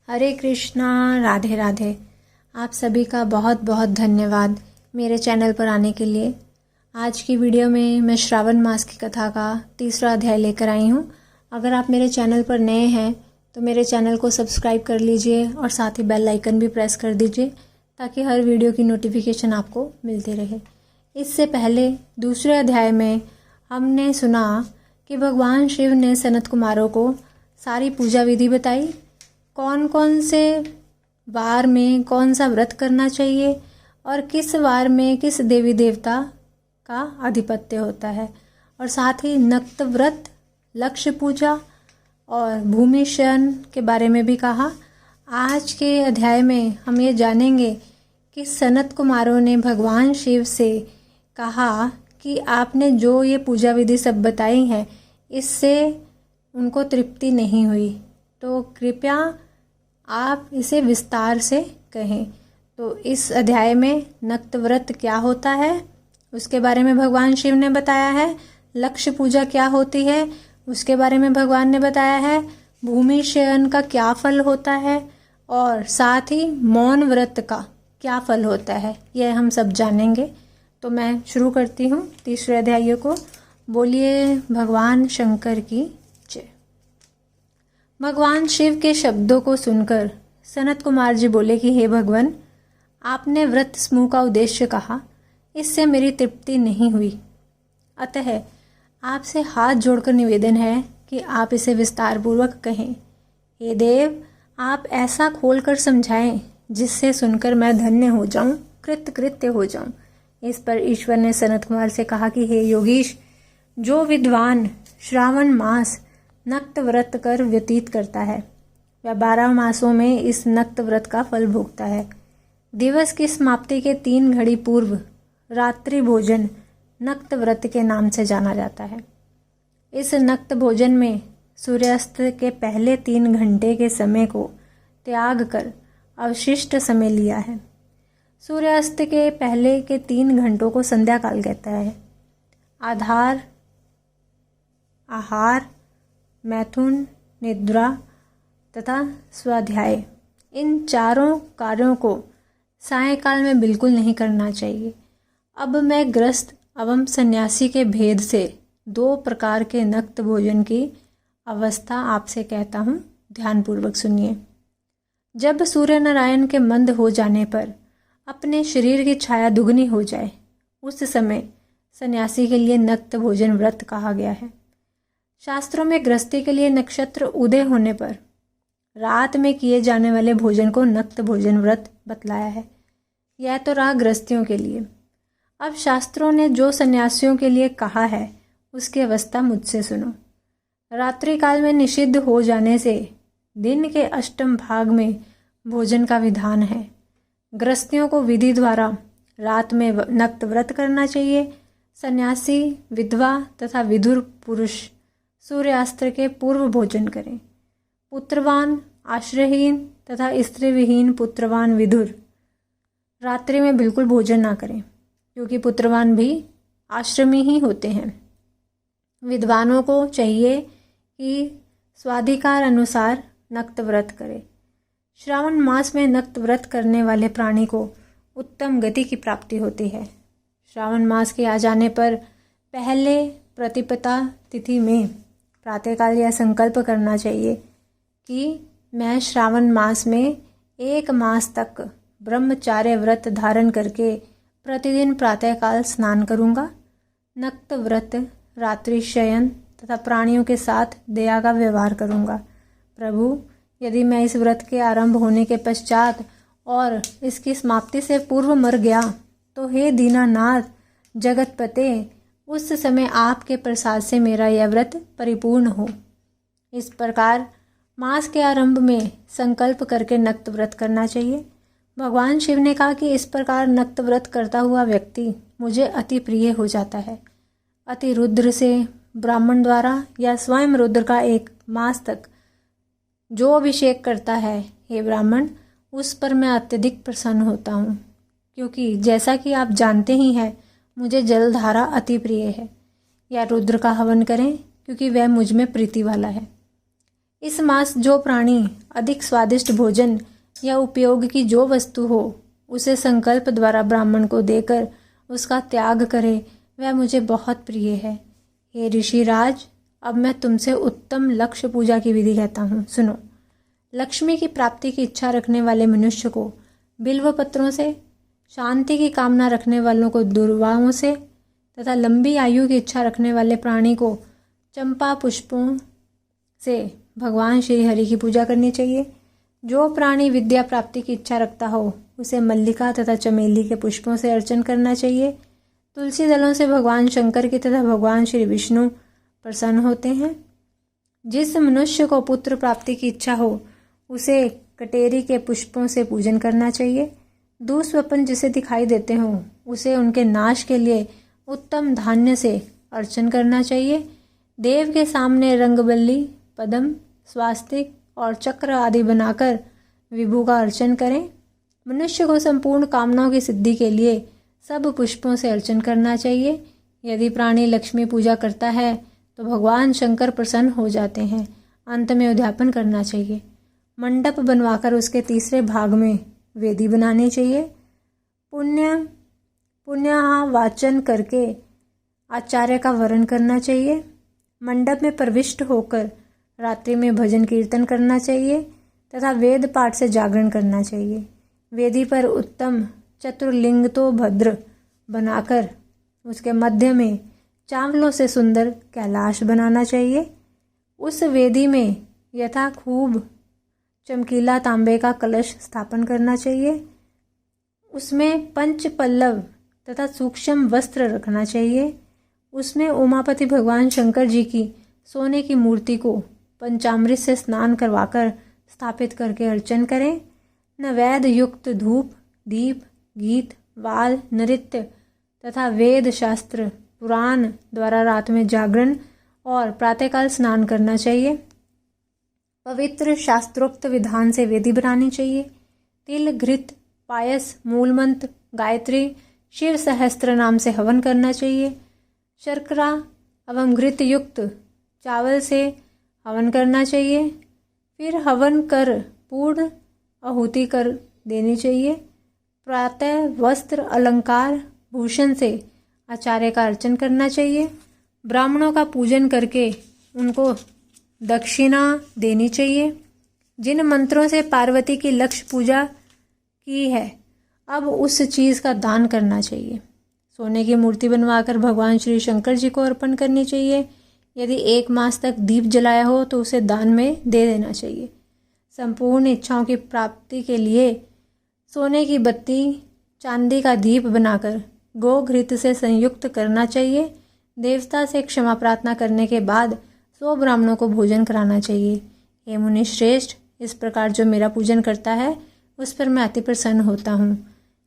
हरे कृष्णा, राधे राधे। आप सभी का बहुत बहुत धन्यवाद मेरे चैनल पर आने के लिए। आज की वीडियो में मैं श्रावण मास की कथा का तीसरा अध्याय लेकर आई हूँ। अगर आप मेरे चैनल पर नए हैं तो मेरे चैनल को सब्सक्राइब कर लीजिए और साथ ही बेल आइकन भी प्रेस कर दीजिए ताकि हर वीडियो की नोटिफिकेशन आपको मिलती रहे। इससे पहले दूसरे अध्याय में हमने सुना कि भगवान शिव ने सनत कुमारों को सारी पूजा विधि बताई, कौन कौन से वार में कौन सा व्रत करना चाहिए और किस वार में किस देवी देवता का आधिपत्य होता है, और साथ ही नक्त व्रत, लक्ष्य पूजा और भूमि शयन के बारे में भी कहा। आज के अध्याय में हम ये जानेंगे कि सनत कुमारों ने भगवान शिव से कहा कि आपने जो ये पूजा विधि सब बताई है इससे उनको तृप्ति नहीं हुई, तो कृपया आप इसे विस्तार से कहें। तो इस अध्याय में नक्त व्रत क्या होता है उसके बारे में भगवान शिव ने बताया है, लक्ष्य पूजा क्या होती है उसके बारे में भगवान ने बताया है, भूमि शयन का क्या फल होता है और साथ ही मौन व्रत का क्या फल होता है, यह हम सब जानेंगे। तो मैं शुरू करती हूँ तीसरे अध्याय को। बोलिए भगवान शंकर की जय। भगवान शिव के शब्दों को सुनकर सनत कुमार जी बोले कि हे भगवान, आपने व्रत समूह का उद्देश्य कहा, इससे मेरी तृप्ति नहीं हुई, अतः आपसे हाथ जोड़कर निवेदन है कि आप इसे विस्तार पूर्वक कहें। हे देव, आप ऐसा खोलकर समझाएं जिससे सुनकर मैं धन्य हो जाऊं, कृतकृत्य हो जाऊं। इस पर ईश्वर ने सनत कुमार से कहा कि हे योगीश, जो विद्वान श्रावण मास नक्त व्रत कर व्यतीत करता है वह 12 मासों में इस नक्त व्रत का फल भोगता है। दिवस की समाप्ति के 3 घड़ी पूर्व रात्रि भोजन नक्त व्रत के नाम से जाना जाता है। इस नक्त भोजन में सूर्यास्त के पहले 3 घंटे के समय को त्याग कर अवशिष्ट समय लिया है। सूर्यास्त के पहले के 3 घंटों को संध्या काल कहता है। आहार, मैथुन, निद्रा तथा स्वाध्याय, इन चारों कार्यों को सायंकाल में बिल्कुल नहीं करना चाहिए। अब मैं ग्रस्त एवं सन्यासी के भेद से 2 प्रकार के नक्त भोजन की अवस्था आपसे कहता हूँ, ध्यानपूर्वक सुनिए। जब सूर्य नारायण के मंद हो जाने पर अपने शरीर की छाया दुगनी हो जाए, उस समय सन्यासी के लिए नक्त भोजन व्रत कहा गया है। शास्त्रों में गृहस्थी के लिए नक्षत्र उदय होने पर रात में किए जाने वाले भोजन को नक्त भोजन व्रत बतलाया है। यह तो रहा गृहस्थियों के लिए। अब शास्त्रों ने जो सन्यासियों के लिए कहा है उसकी अवस्था मुझसे सुनो। रात्रि काल में निषिद्ध हो जाने से दिन के अष्टम भाग में भोजन का विधान है। गृहस्थियों को विधि द्वारा रात में नक्त व्रत करना चाहिए। सन्यासी, विधवा तथा विधुर पुरुष सूर्यास्त के पूर्व भोजन करें। पुत्रवान, आश्रयहीन तथा स्त्री विहीन पुत्रवान विधुर रात्रि में बिल्कुल भोजन ना करें, क्योंकि पुत्रवान भी आश्रमी ही होते हैं। विद्वानों को चाहिए कि स्वाधिकार अनुसार नक्त व्रत करें। श्रावण मास में नक्त व्रत करने वाले प्राणी को उत्तम गति की प्राप्ति होती है। श्रावण मास के आ जाने पर पहले प्रतिपदा तिथि में प्रातःकाल यह संकल्प करना चाहिए कि मैं श्रावण मास में 1 मास तक ब्रह्मचार्य व्रत धारण करके प्रतिदिन प्रातःकाल स्नान करूँगा। नक्त व्रत, रात्रि शयन तथा प्राणियों के साथ दया का व्यवहार करूँगा। प्रभु, यदि मैं इस व्रत के आरंभ होने के पश्चात और इसकी समाप्ति से पूर्व मर गया तो हे दीनानाथ जगतपते, उस समय आपके प्रसाद से मेरा यह व्रत परिपूर्ण हो। इस प्रकार मास के आरंभ में संकल्प करके नक्त व्रत करना चाहिए। भगवान शिव ने कहा कि इस प्रकार नक्त व्रत करता हुआ व्यक्ति मुझे अति प्रिय हो जाता है। अति रुद्र से ब्राह्मण द्वारा या स्वयं रुद्र का 1 मास तक जो अभिषेक करता है, हे ब्राह्मण, उस पर मैं अत्यधिक प्रसन्न होता हूँ, क्योंकि जैसा कि आप जानते ही हैं मुझे जलधारा अति प्रिय है। या रुद्र का हवन करें क्योंकि वह मुझ में प्रीति वाला है। इस मास जो प्राणी अधिक स्वादिष्ट भोजन या उपयोग की जो वस्तु हो उसे संकल्प द्वारा ब्राह्मण को देकर उसका त्याग करे, वह मुझे बहुत प्रिय है। हे ऋषिराज, अब मैं तुमसे उत्तम लक्ष्य पूजा की विधि कहता हूँ, सुनो। लक्ष्मी की प्राप्ति की इच्छा रखने वाले मनुष्य को बिल्व पत्रों से, शांति की कामना रखने वालों को दुर्वाओं से तथा लंबी आयु की इच्छा रखने वाले प्राणी को चंपा पुष्पों से भगवान श्री हरि की पूजा करनी चाहिए। जो प्राणी विद्या प्राप्ति की इच्छा रखता हो उसे मल्लिका तथा चमेली के पुष्पों से अर्चन करना चाहिए। तुलसी दलों से भगवान शंकर की तथा भगवान श्री विष्णु प्रसन्न होते हैं। जिस मनुष्य को पुत्र प्राप्ति की इच्छा हो उसे कटेरी के पुष्पों से पूजन करना चाहिए। दुःस्वप्न जिसे दिखाई देते हों उसे उनके नाश के लिए उत्तम धान्य से अर्चन करना चाहिए। देव के सामने रंगबल्ली, पद्म, स्वास्तिक और चक्र आदि बनाकर विभु का अर्चन करें। मनुष्य को संपूर्ण कामनाओं की सिद्धि के लिए सब पुष्पों से अर्चन करना चाहिए। यदि प्राणी लक्ष्मी पूजा करता है तो भगवान शंकर प्रसन्न हो जाते हैं। अंत में उद्यापन करना चाहिए। मंडप बनवाकर उसके तीसरे भाग में वेदी बनानी चाहिए। पुण्यावाचन करके आचार्य का वरण करना चाहिए। मंडप में प्रविष्ट होकर रात्रि में भजन कीर्तन करना चाहिए तथा वेद पाठ से जागरण करना चाहिए। वेदी पर उत्तम चतुर्लिंग तो भद्र बनाकर उसके मध्य में चावलों से सुंदर कैलाश बनाना चाहिए। उस वेदी में यथा खूब चमकीला तांबे का कलश स्थापन करना चाहिए। उसमें पंच पल्लव तथा सूक्ष्म वस्त्र रखना चाहिए। उसमें उमापति भगवान शंकर जी की सोने की मूर्ति को पंचामृत से स्नान करवाकर स्थापित करके अर्चन करें। नैवेद्य युक्त धूप, दीप, गीत, वाल, नृत्य तथा वेद शास्त्र पुराण द्वारा रात में जागरण और प्रातःकाल स्नान करना चाहिए। पवित्र शास्त्रोक्त विधान से वेदी बनानी चाहिए। तिल, घृत, पायस, मूलमंत्र, गायत्री, शिव सहस्त्र नाम से हवन करना चाहिए। शर्करा एवं घृत युक्त चावल से हवन करना चाहिए। फिर हवन कर पूर्ण आहुति कर देनी चाहिए। प्रातः वस्त्र, अलंकार, भूषण से आचार्य का अर्चन करना चाहिए। ब्राह्मणों का पूजन करके उनको दक्षिणा देनी चाहिए। जिन मंत्रों से पार्वती की लक्ष्य पूजा की है अब उस चीज़ का दान करना चाहिए। सोने की मूर्ति बनवाकर भगवान श्री शंकर जी को अर्पण करनी चाहिए। यदि 1 मास तक दीप जलाया हो तो उसे दान में दे देना चाहिए। संपूर्ण इच्छाओं की प्राप्ति के लिए सोने की बत्ती, चांदी का दीप बनाकर गो घृत से संयुक्त करना चाहिए। देवता से क्षमा प्रार्थना करने के बाद 100 ब्राह्मणों को भोजन कराना चाहिए। हे मुनि श्रेष्ठ, इस प्रकार जो मेरा पूजन करता है उस पर मैं अति प्रसन्न होता हूँ।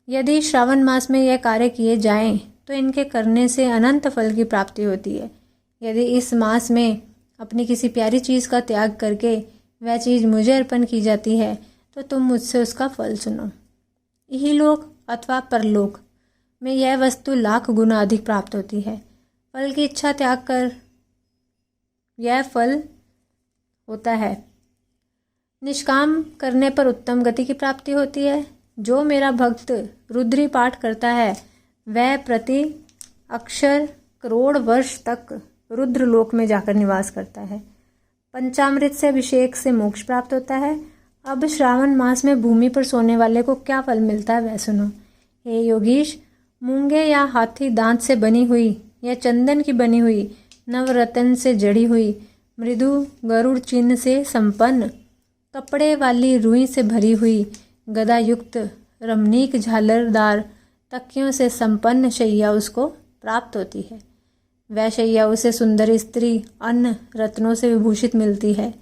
यदि श्रावण मास में यह कार्य किए जाएं तो इनके करने से अनंत फल की प्राप्ति होती है। यदि इस मास में अपनी किसी प्यारी चीज़ का त्याग करके वह चीज़ मुझे अर्पण की जाती है तो तुम मुझसे उसका फल सुनो। इहलोक अथवा परलोक में यह वस्तु लाख गुना अधिक प्राप्त होती है। फल की इच्छा त्याग कर यह फल होता है। निष्काम करने पर उत्तम गति की प्राप्ति होती है। जो मेरा भक्त रुद्री पाठ करता है वह प्रति अक्षर करोड़ वर्ष तक रुद्रलोक में जाकर निवास करता है। पंचामृत से अभिषेक से मोक्ष प्राप्त होता है। अब श्रावण मास में भूमि पर सोने वाले को क्या फल मिलता है वह सुनो। हे योगीश, मूंगे या हाथी दांत से बनी हुई या चंदन की बनी हुई, नवरत्न से जड़ी हुई, मृदु गरुड़ चिन्ह से संपन्न, कपड़े वाली रुई से भरी हुई, गदा युक्त रमणीक झालरदार तकियों से संपन्न शैया उसको प्राप्त होती है। वह शैया उसे सुंदर स्त्री अन्न रत्नों से विभूषित मिलती है।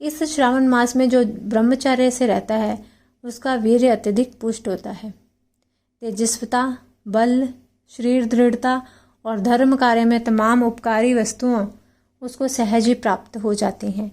इस श्रावण मास में जो ब्रह्मचर्य से रहता है उसका वीर्य अत्यधिक पुष्ट होता है। तेजस्विता, बल, शरीर दृढ़ता और धर्म कार्य में तमाम उपकारी वस्तुओं उसको सहज ही प्राप्त हो जाती हैं।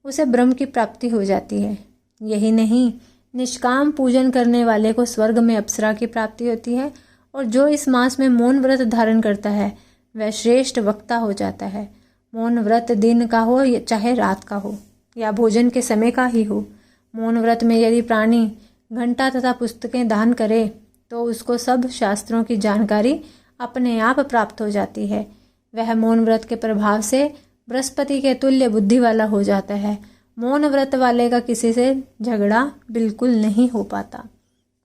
उसे ब्रह्म की प्राप्ति हो जाती है। यही नहीं, निष्काम पूजन करने वाले को स्वर्ग में अप्सरा की प्राप्ति होती है और जो इस मास में मौन व्रत धारण करता है वह श्रेष्ठ वक्ता हो जाता है। मौन व्रत दिन का हो या चाहे रात का हो। या भोजन के समय का ही हो। मौन व्रत में यदि प्राणी घंटा तथा पुस्तकें दान करे तो उसको सब शास्त्रों की जानकारी अपने आप प्राप्त हो जाती है। वह मौन व्रत के प्रभाव से बृहस्पति के तुल्य बुद्धि वाला हो जाता है। मौन व्रत वाले का किसी से झगड़ा बिल्कुल नहीं हो पाता।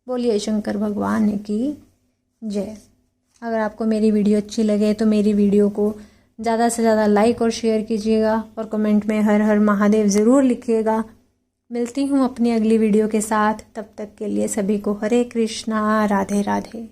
बोलिए शंकर भगवान की जय। अगर आपको मेरी वीडियो अच्छी लगे तो मेरी वीडियो को ज़्यादा से ज़्यादा लाइक और शेयर कीजिएगा और कमेंट में हर हर महादेव ज़रूर लिखिएगा। मिलती हूँ अपनी अगली वीडियो के साथ, तब तक के लिए सभी को हरे कृष्णा, राधे राधे।